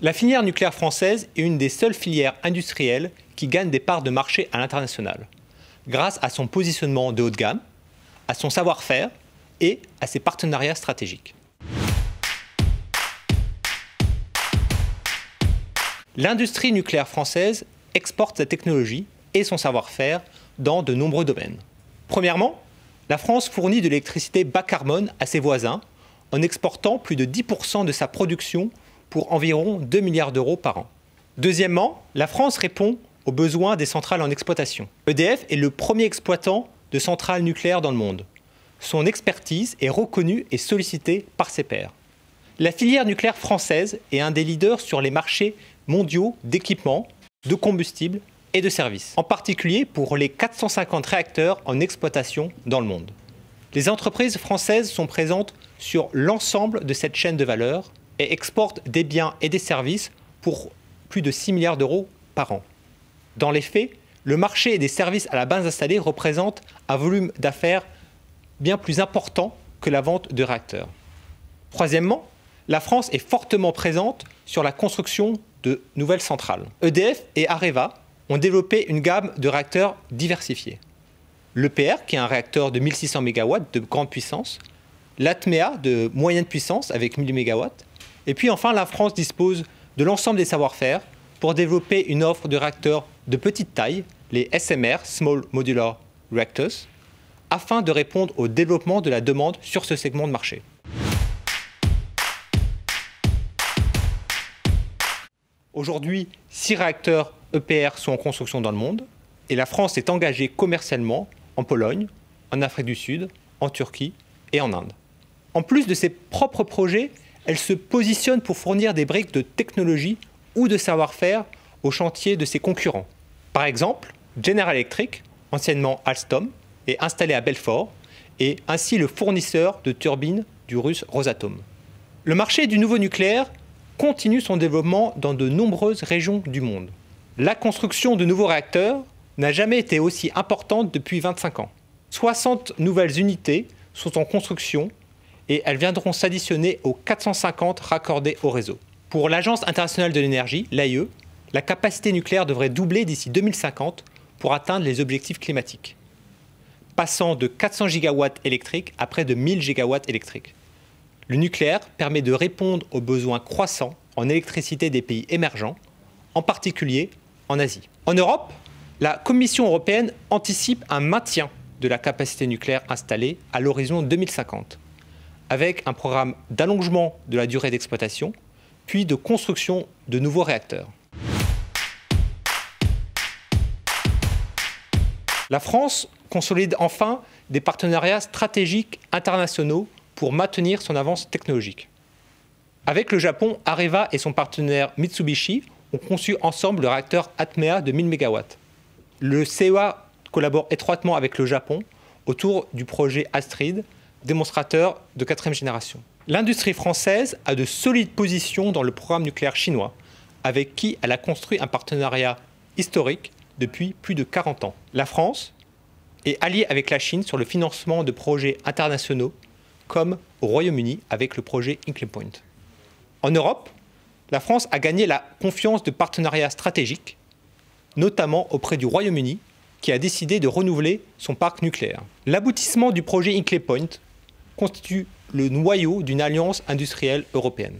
La filière nucléaire française est une des seules filières industrielles qui gagne des parts de marché à l'international, grâce à son positionnement de haut de gamme, à son savoir-faire et à ses partenariats stratégiques. L'industrie nucléaire française exporte sa technologie et son savoir-faire dans de nombreux domaines. Premièrement, la France fournit de l'électricité bas carbone à ses voisins en exportant plus de 10% de sa production pour environ 2 milliards d'euros par an. Deuxièmement, la France répond aux besoins des centrales en exploitation. EDF est le premier exploitant de centrales nucléaires dans le monde. Son expertise est reconnue et sollicitée par ses pairs. La filière nucléaire française est un des leaders sur les marchés mondiaux d'équipements, de combustibles et de services, en particulier pour les 450 réacteurs en exploitation dans le monde. Les entreprises françaises sont présentes sur l'ensemble de cette chaîne de valeur et exportent des biens et des services pour plus de 6 milliards d'euros par an. Dans les faits, le marché des services à la base installée représente un volume d'affaires bien plus important que la vente de réacteurs. Troisièmement, la France est fortement présente sur la construction de nouvelles centrales. EDF et Areva ont développé une gamme de réacteurs diversifiés. L'EPR, qui est un réacteur de 1600 MW de grande puissance, l'ATMEA de moyenne puissance avec 1000 MW, et puis enfin la France dispose de l'ensemble des savoir-faire pour développer une offre de réacteurs de petite taille, les SMR, Small Modular Reactors, afin de répondre au développement de la demande sur ce segment de marché. Aujourd'hui, 6 réacteurs EPR sont en construction dans le monde et la France est engagée commercialement en Pologne, en Afrique du Sud, en Turquie et en Inde. En plus de ses propres projets, elle se positionne pour fournir des briques de technologie ou de savoir-faire au chantier de ses concurrents. Par exemple, General Electric, anciennement Alstom, est installé à Belfort et ainsi le fournisseur de turbines du russe Rosatom. Le marché du nouveau nucléaire continue son développement dans de nombreuses régions du monde. La construction de nouveaux réacteurs n'a jamais été aussi importante depuis 25 ans. 60 nouvelles unités sont en construction et elles viendront s'additionner aux 450 raccordées au réseau. Pour l'Agence internationale de l'énergie, l'AIE, la capacité nucléaire devrait doubler d'ici 2050 pour atteindre les objectifs climatiques, passant de 400 gigawatts électriques à près de 1000 gigawatts électriques. Le nucléaire permet de répondre aux besoins croissants en électricité des pays émergents, en particulier en Asie. En Europe, la Commission européenne anticipe un maintien de la capacité nucléaire installée à l'horizon 2050, avec un programme d'allongement de la durée d'exploitation, puis de construction de nouveaux réacteurs. La France consolide enfin des partenariats stratégiques internationaux pour maintenir son avance technologique. Avec le Japon, Areva et son partenaire Mitsubishi ont conçu ensemble le réacteur ATMEA de 1000 MW. Le CEA collabore étroitement avec le Japon autour du projet Astrid, démonstrateur de 4e génération. L'industrie française a de solides positions dans le programme nucléaire chinois, avec qui elle a construit un partenariat historique depuis plus de 40 ans. La France est alliée avec la Chine sur le financement de projets internationaux, comme au Royaume-Uni avec le projet Hinkley Point. En Europe, la France a gagné la confiance de partenariats stratégiques, notamment auprès du Royaume-Uni, qui a décidé de renouveler son parc nucléaire. L'aboutissement du projet Hinkley Point constitue le noyau d'une alliance industrielle européenne.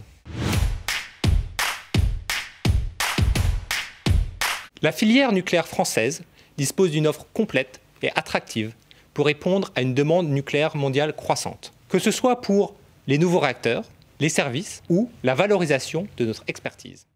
La filière nucléaire française dispose d'une offre complète et attractive pour répondre à une demande nucléaire mondiale croissante, que ce soit pour les nouveaux réacteurs, les services ou la valorisation de notre expertise.